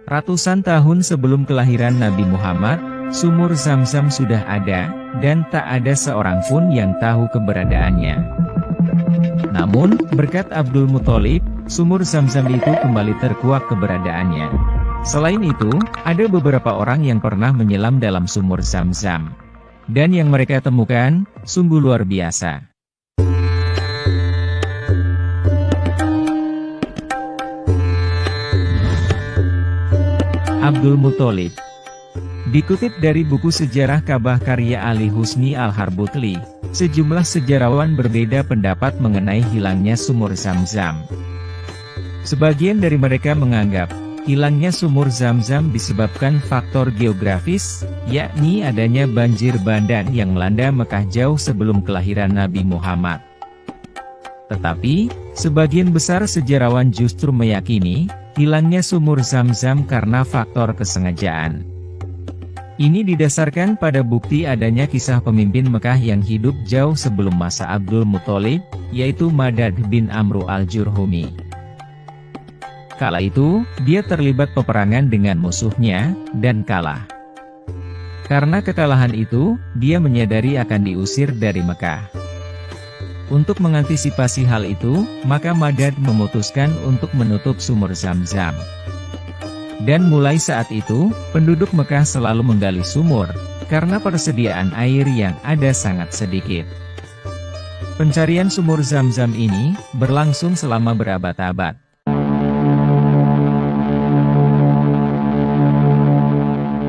Ratusan tahun sebelum kelahiran Nabi Muhammad, sumur Zam-Zam sudah ada, dan tak ada seorang pun yang tahu keberadaannya. Namun, berkat Abdul Muthalib, sumur Zam-Zam itu kembali terkuak keberadaannya. Selain itu, ada beberapa orang yang pernah menyelam dalam sumur Zam-Zam. Dan yang mereka temukan, sungguh luar biasa. Abdul Muthalib. Dikutip dari buku sejarah Ka'bah karya Ali Husni Al-Harbutli, sejumlah sejarawan berbeda pendapat mengenai hilangnya sumur Zam-Zam. Sebagian dari mereka menganggap, hilangnya sumur Zam-Zam disebabkan faktor geografis, yakni adanya banjir bandang yang melanda Mekah jauh sebelum kelahiran Nabi Muhammad. Tetapi, sebagian besar sejarawan justru meyakini, hilangnya sumur Zam-Zam karena faktor kesengajaan. Ini didasarkan pada bukti adanya kisah pemimpin Mekah yang hidup jauh sebelum masa Abdul Muthalib, yaitu Madad bin Amru al-Jurhumi. Kala itu, dia terlibat peperangan dengan musuhnya, dan kalah. Karena kekalahan itu, dia menyadari akan diusir dari Mekah. Untuk mengantisipasi hal itu, maka Madad memutuskan untuk menutup sumur Zam-Zam. Dan mulai saat itu, penduduk Mekah selalu menggali sumur, karena persediaan air yang ada sangat sedikit. Pencarian sumur Zam-Zam ini, berlangsung selama berabad-abad.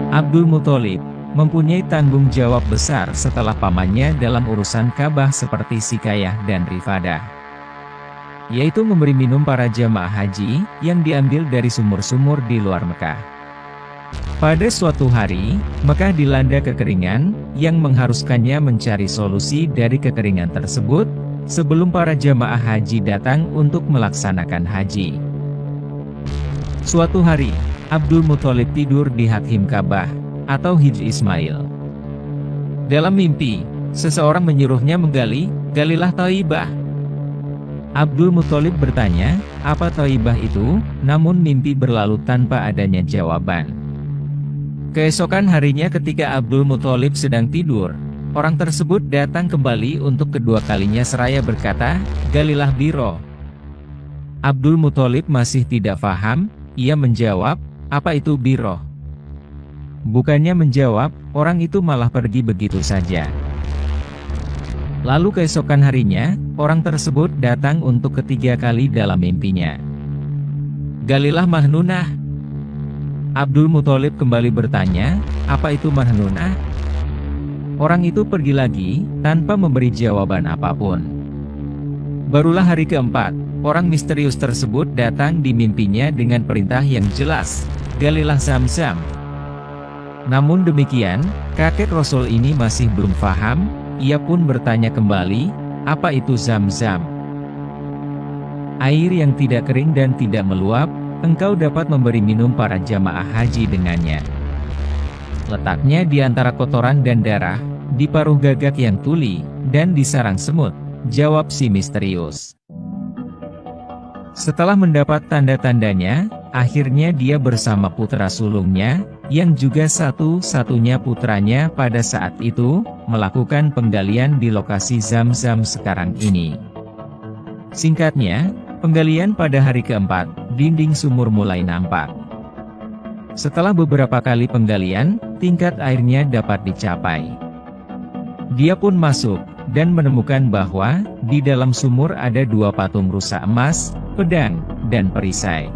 Abdul Muthalib mempunyai tanggung jawab besar setelah pamannya dalam urusan Ka'bah seperti Sikayah dan Rifadah, yaitu memberi minum para jamaah haji yang diambil dari sumur-sumur di luar Mekah. Pada suatu hari, Mekah dilanda kekeringan yang mengharuskannya mencari solusi dari kekeringan tersebut sebelum para jamaah haji datang untuk melaksanakan haji. Suatu hari, Abdul Muthalib tidur di Hakim Ka'bah atau Hijr Ismail. Dalam mimpi, seseorang menyuruhnya menggali, "Galilah Thaibah." Abdul Muthalib bertanya, "Apa Thaibah itu?" Namun mimpi berlalu tanpa adanya jawaban. Keesokan harinya ketika Abdul Muthalib sedang tidur, orang tersebut datang kembali untuk kedua kalinya seraya berkata, "Galilah Biro." Abdul Muthalib masih tidak paham, ia menjawab, "Apa itu Biro?" Bukannya menjawab, orang itu malah pergi begitu saja. Lalu keesokan harinya, orang tersebut datang untuk ketiga kali dalam mimpinya. "Galilah Mahnunah." Abdul Muthalib kembali bertanya, "Apa itu Mahnunah?" Orang itu pergi lagi, tanpa memberi jawaban apapun. Barulah hari keempat, orang misterius tersebut datang di mimpinya dengan perintah yang jelas, "Galilah Zam-Zam." Namun demikian, kakek Rasul ini masih belum paham, ia pun bertanya kembali, "Apa itu Zam-Zam?" "Air yang tidak kering dan tidak meluap, engkau dapat memberi minum para jamaah haji dengannya. Letaknya di antara kotoran dan darah, di paruh gagak yang tuli, dan di sarang semut," jawab si misterius. Setelah mendapat tanda-tandanya, akhirnya dia bersama putra sulungnya, yang juga satu-satunya putranya pada saat itu, melakukan penggalian di lokasi Zam-Zam sekarang ini. Singkatnya, penggalian pada hari keempat, dinding sumur mulai nampak. Setelah beberapa kali penggalian, tingkat airnya dapat dicapai. Dia pun masuk, dan menemukan bahwa, di dalam sumur ada dua patung rusa emas, pedang, dan perisai.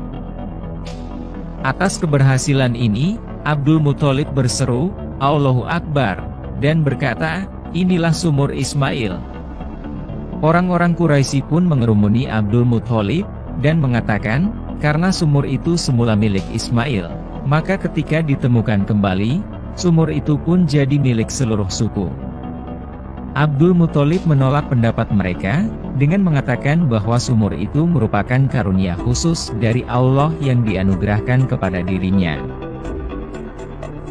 Atas keberhasilan ini, Abdul Muthalib berseru, "Allahu Akbar," dan berkata, "Inilah sumur Ismail." Orang-orang Quraisy pun mengerumuni Abdul Muthalib, dan mengatakan, karena sumur itu semula milik Ismail, maka ketika ditemukan kembali, sumur itu pun jadi milik seluruh suku. Abdul Muthalib menolak pendapat mereka, dengan mengatakan bahwa sumur itu merupakan karunia khusus dari Allah yang dianugerahkan kepada dirinya.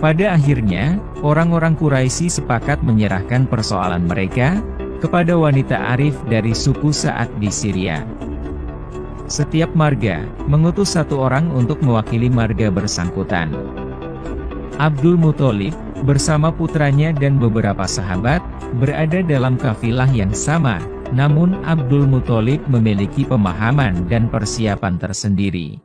Pada akhirnya, orang-orang Quraisy sepakat menyerahkan persoalan mereka kepada wanita arif dari suku Sa'ad di Syria. setiap marga mengutus satu orang untuk mewakili marga bersangkutan. Abdul Muthalib, bersama putranya dan beberapa sahabat, berada dalam kafilah yang sama, namun Abdul Muthalib memiliki pemahaman dan persiapan tersendiri.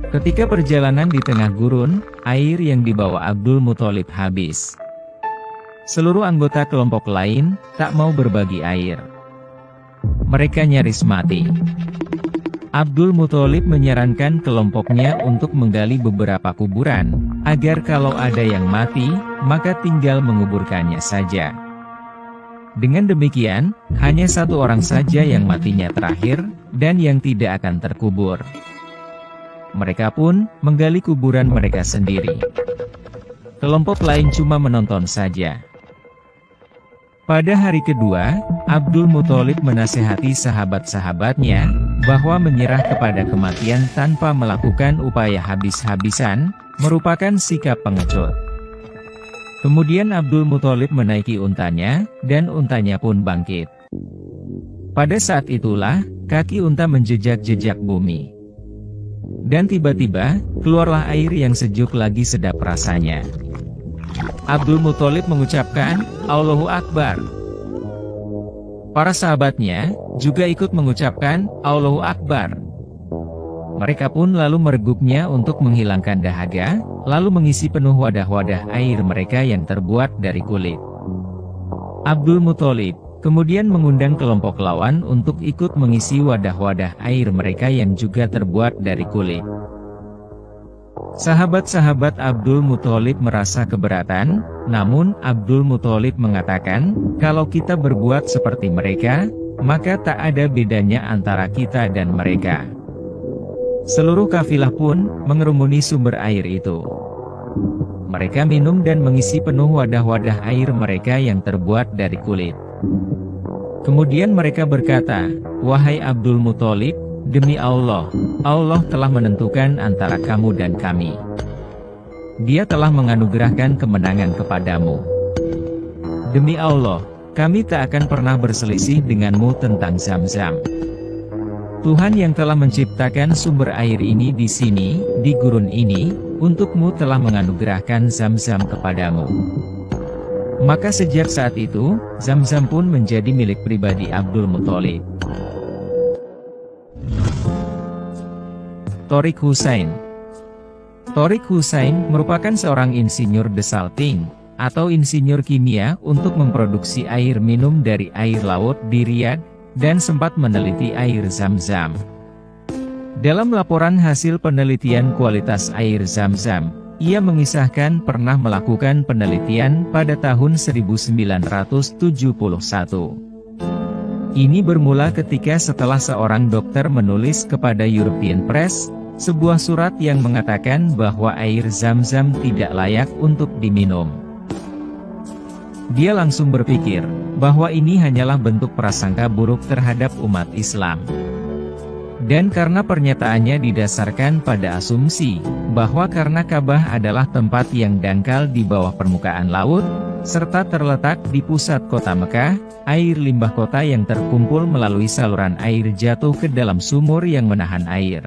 Ketika perjalanan di tengah gurun, air yang dibawa Abdul Muthalib habis. Seluruh anggota kelompok lain tak mau berbagi air. Mereka nyaris mati. Abdul Muthalib menyarankan kelompoknya untuk menggali beberapa kuburan, agar kalau ada yang mati, maka tinggal menguburkannya saja. Dengan demikian, hanya satu orang saja yang matinya terakhir, dan yang tidak akan terkubur. Mereka pun menggali kuburan mereka sendiri. Kelompok lain cuma menonton saja. Pada hari kedua, Abdul Muthalib menasihati sahabat-sahabatnya bahwa menyerah kepada kematian tanpa melakukan upaya habis-habisan merupakan sikap pengecut. Kemudian Abdul Muthalib menaiki untanya, dan untanya pun bangkit. Pada saat itulah, kaki unta menjejak-jejak bumi. Dan tiba-tiba, keluarlah air yang sejuk lagi sedap rasanya. Abdul Muthalib mengucapkan, Allahu Akbar. Para sahabatnya juga ikut mengucapkan, Allahu Akbar. Mereka pun lalu meregupnya untuk menghilangkan dahaga, lalu mengisi penuh wadah-wadah air mereka yang terbuat dari kulit. Abdul Muthalib kemudian mengundang kelompok lawan untuk ikut mengisi wadah-wadah air mereka yang juga terbuat dari kulit. Sahabat-sahabat Abdul Muthalib merasa keberatan, namun Abdul Muthalib mengatakan, kalau kita berbuat seperti mereka, maka tak ada bedanya antara kita dan mereka. Seluruh kafilah pun mengerumuni sumber air itu. Mereka minum dan mengisi penuh wadah-wadah air mereka yang terbuat dari kulit. Kemudian mereka berkata, wahai Abdul Muthalib, demi Allah, Allah telah menentukan antara kamu dan kami. Dia telah menganugerahkan kemenangan kepadamu. Demi Allah, kami tak akan pernah berselisih denganmu tentang Zam-Zam. Tuhan yang telah menciptakan sumber air ini di sini, di gurun ini, untukmu telah menganugerahkan Zam-Zam kepadamu. Maka sejak saat itu, Zam-Zam pun menjadi milik pribadi Abdul Muthalib. Tariq Hussein. Tariq Hussein merupakan seorang insinyur desalting, atau insinyur kimia untuk memproduksi air minum dari air laut di Riyadh, dan sempat meneliti air Zam-Zam. Dalam laporan hasil penelitian kualitas air Zam-Zam, ia mengisahkan pernah melakukan penelitian pada tahun 1971. Ini bermula ketika setelah seorang dokter menulis kepada European Press, sebuah surat yang mengatakan bahwa air Zam-Zam tidak layak untuk diminum. Dia langsung berpikir, bahwa ini hanyalah bentuk prasangka buruk terhadap umat Islam. Dan karena pernyataannya didasarkan pada asumsi, bahwa karena Ka'bah adalah tempat yang dangkal di bawah permukaan laut, serta terletak di pusat kota Mekah, air limbah kota yang terkumpul melalui saluran air jatuh ke dalam sumur yang menahan air.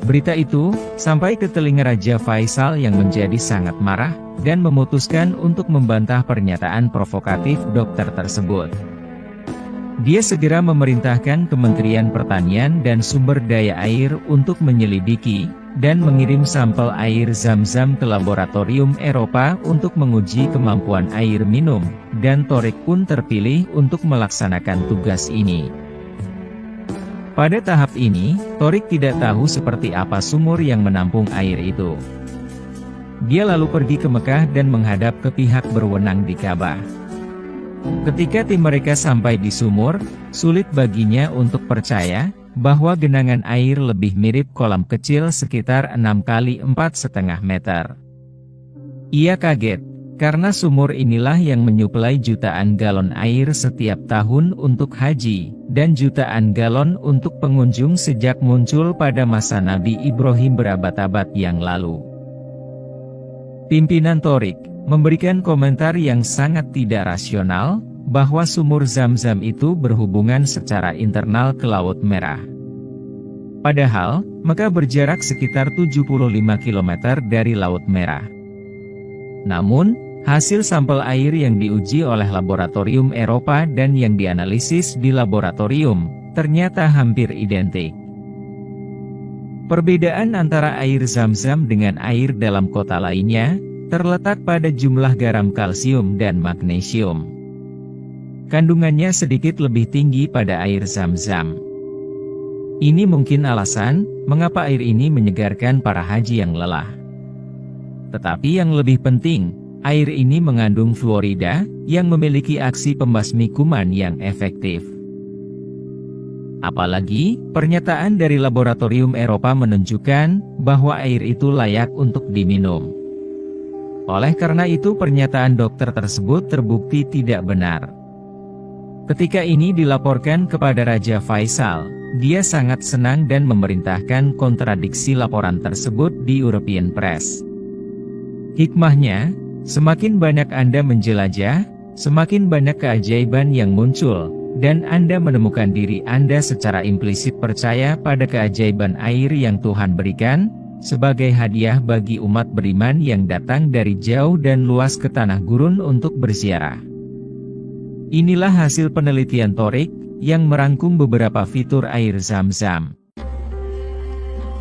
Berita itu sampai ke telinga Raja Faisal yang menjadi sangat marah, dan memutuskan untuk membantah pernyataan provokatif dokter tersebut. Dia segera memerintahkan Kementerian Pertanian dan Sumber Daya Air untuk menyelidiki, dan mengirim sampel air Zam-Zam ke laboratorium Eropa untuk menguji kemampuan air minum, dan Tariq pun terpilih untuk melaksanakan tugas ini. Pada tahap ini, Tariq tidak tahu seperti apa sumur yang menampung air itu. Dia lalu pergi ke Mekah dan menghadap ke pihak berwenang di Ka'bah. Ketika tim mereka sampai di sumur, sulit baginya untuk percaya bahwa genangan air lebih mirip kolam kecil sekitar 6 kali 4,5 meter. Ia kaget, karena sumur inilah yang menyuplai jutaan galon air setiap tahun untuk haji, dan jutaan galon untuk pengunjung sejak muncul pada masa Nabi Ibrahim berabad-abad yang lalu. Pimpinan Tariq memberikan komentar yang sangat tidak rasional, bahwa sumur Zam-Zam itu berhubungan secara internal ke Laut Merah. Padahal, Mekah berjarak sekitar 75 km dari Laut Merah. Namun, hasil sampel air yang diuji oleh laboratorium Eropa dan yang dianalisis di laboratorium, ternyata hampir identik. Perbedaan antara air Zam-Zam dengan air dalam kota lainnya, terletak pada jumlah garam kalsium dan magnesium. Kandungannya sedikit lebih tinggi pada air Zam-Zam. Ini mungkin alasan, mengapa air ini menyegarkan para haji yang lelah. Tetapi yang lebih penting, air ini mengandung fluorida, yang memiliki aksi pembasmi kuman yang efektif. Apalagi, pernyataan dari laboratorium Eropa menunjukkan, bahwa air itu layak untuk diminum. Oleh karena itu pernyataan dokter tersebut terbukti tidak benar. Ketika ini dilaporkan kepada Raja Faisal, dia sangat senang dan memerintahkan kontradiksi laporan tersebut di European Press. Hikmahnya, semakin banyak Anda menjelajah, semakin banyak keajaiban yang muncul, dan Anda menemukan diri Anda secara implisit percaya pada keajaiban air yang Tuhan berikan, sebagai hadiah bagi umat beriman yang datang dari jauh dan luas ke tanah gurun untuk berziarah. Inilah hasil penelitian Thorik, yang merangkum beberapa fitur air Zam-Zam.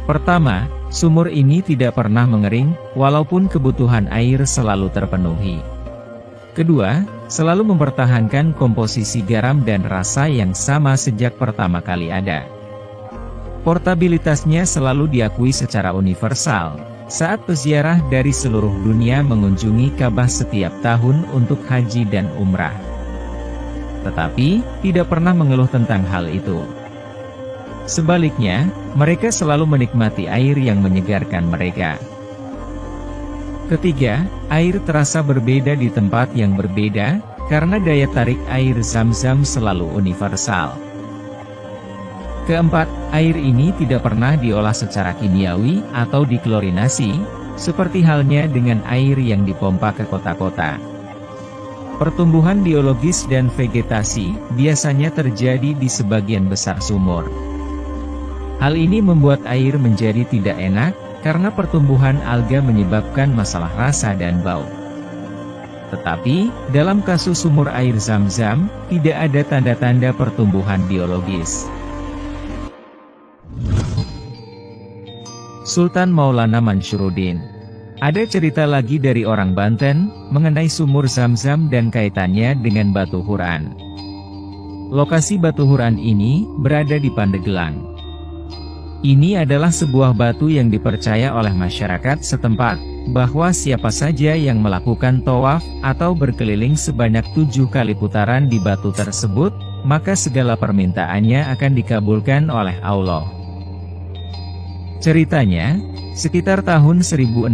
Pertama, sumur ini tidak pernah mengering, walaupun kebutuhan air selalu terpenuhi. Kedua, selalu mempertahankan komposisi garam dan rasa yang sama sejak pertama kali ada. Portabilitasnya selalu diakui secara universal, saat peziarah dari seluruh dunia mengunjungi Ka'bah setiap tahun untuk haji dan umrah. Tetapi, tidak pernah mengeluh tentang hal itu. Sebaliknya, mereka selalu menikmati air yang menyegarkan mereka. Ketiga, air terasa berbeda di tempat yang berbeda, karena daya tarik air Zam-Zam selalu universal. Keempat, air ini tidak pernah diolah secara kimiawi atau diklorinasi, seperti halnya dengan air yang dipompa ke kota-kota. Pertumbuhan biologis dan vegetasi biasanya terjadi di sebagian besar sumur. Hal ini membuat air menjadi tidak enak, karena pertumbuhan alga menyebabkan masalah rasa dan bau. Tetapi, dalam kasus sumur air Zam-Zam, tidak ada tanda-tanda pertumbuhan biologis. Sultan Maulana Mansyuruddin. Ada cerita lagi dari orang Banten, mengenai sumur Zam-Zam dan kaitannya dengan Batu Huran. Lokasi Batu Huran ini, berada di Pandeglang. Ini adalah sebuah batu yang dipercaya oleh masyarakat setempat, bahwa siapa saja yang melakukan tawaf, atau berkeliling sebanyak 7 kali putaran di batu tersebut, maka segala permintaannya akan dikabulkan oleh Allah. Ceritanya, sekitar tahun 1651,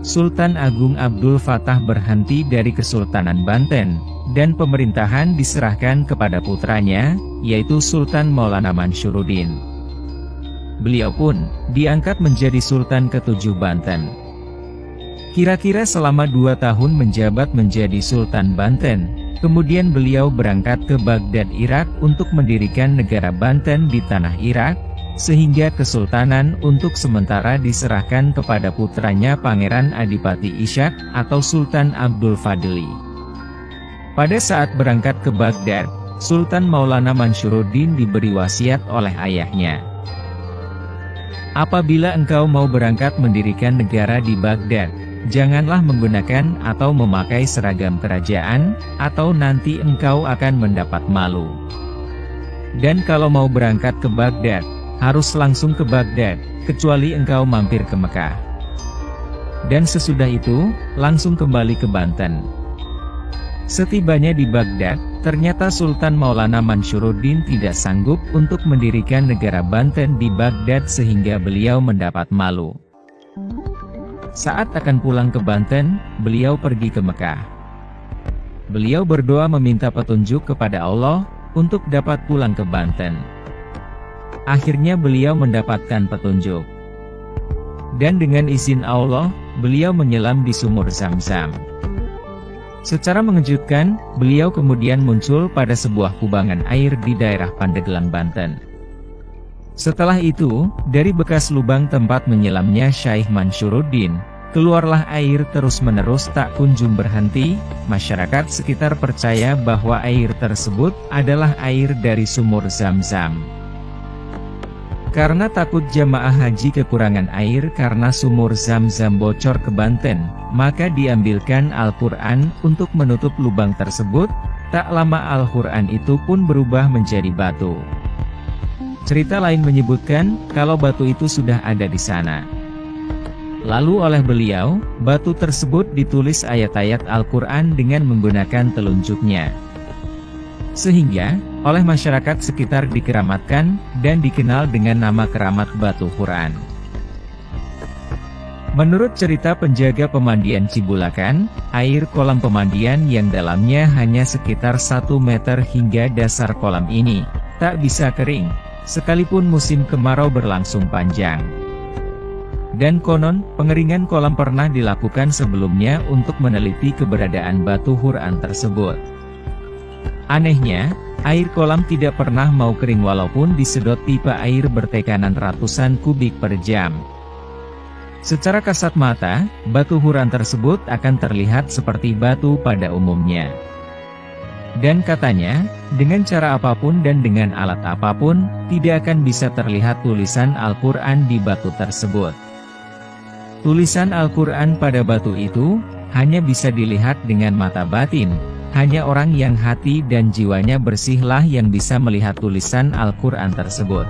Sultan Agung Abdul Fattah berhenti dari Kesultanan Banten, dan pemerintahan diserahkan kepada putranya, yaitu Sultan Maulana Mansyuruddin. Beliau pun diangkat menjadi Sultan ke-7 Banten. Kira-kira selama 2 tahun menjabat menjadi Sultan Banten, kemudian beliau berangkat ke Baghdad, Irak untuk mendirikan negara Banten di tanah Irak, sehingga kesultanan untuk sementara diserahkan kepada putranya Pangeran Adipati Ishak atau Sultan Abdul Fadli. Pada saat berangkat ke Baghdad, Sultan Maulana Mansyuruddin diberi wasiat oleh ayahnya. Apabila engkau mau berangkat mendirikan negara di Baghdad, janganlah menggunakan atau memakai seragam kerajaan, atau nanti engkau akan mendapat malu. Dan kalau mau berangkat ke Baghdad, harus langsung ke Baghdad, kecuali engkau mampir ke Mekah. Dan sesudah itu, langsung kembali ke Banten. Setibanya di Baghdad, ternyata Sultan Maulana Mansyuruddin tidak sanggup untuk mendirikan negara Banten di Baghdad sehingga beliau mendapat malu. Saat akan pulang ke Banten, beliau pergi ke Mekah. Beliau berdoa meminta petunjuk kepada Allah, untuk dapat pulang ke Banten. Akhirnya beliau mendapatkan petunjuk. Dan dengan izin Allah, beliau menyelam di sumur Zam-Zam. Secara mengejutkan, beliau kemudian muncul pada sebuah kubangan air di daerah Pandeglang, Banten. Setelah itu, dari bekas lubang tempat menyelamnya Syekh Mansyuruddin, keluarlah air terus-menerus tak kunjung berhenti. Masyarakat sekitar percaya bahwa air tersebut adalah air dari sumur Zam-Zam. Karena takut jamaah haji kekurangan air karena sumur Zam-Zam bocor ke Banten, maka diambilkan Al-Quran untuk menutup lubang tersebut. Tak lama Al-Quran itu pun berubah menjadi batu. Cerita lain menyebutkan, kalau batu itu sudah ada di sana. Lalu oleh beliau, batu tersebut ditulis ayat-ayat Al-Quran dengan menggunakan telunjuknya. Sehingga, oleh masyarakat sekitar dikeramatkan, dan dikenal dengan nama keramat Batu Quran. Menurut cerita penjaga pemandian Cibulakan, air kolam pemandian yang dalamnya hanya sekitar 1 meter hingga dasar kolam ini, tak bisa kering, sekalipun musim kemarau berlangsung panjang. Dan konon, pengeringan kolam pernah dilakukan sebelumnya untuk meneliti keberadaan Batu Quran tersebut. Anehnya, air kolam tidak pernah mau kering walaupun disedot pipa air bertekanan ratusan kubik per jam. Secara kasat mata, Batu Quran tersebut akan terlihat seperti batu pada umumnya. Dan katanya, dengan cara apapun dan dengan alat apapun, tidak akan bisa terlihat tulisan Al-Quran di batu tersebut. Tulisan Al-Quran pada batu itu, hanya bisa dilihat dengan mata batin. Hanya orang yang hati dan jiwanya bersihlah yang bisa melihat tulisan Al-Quran tersebut.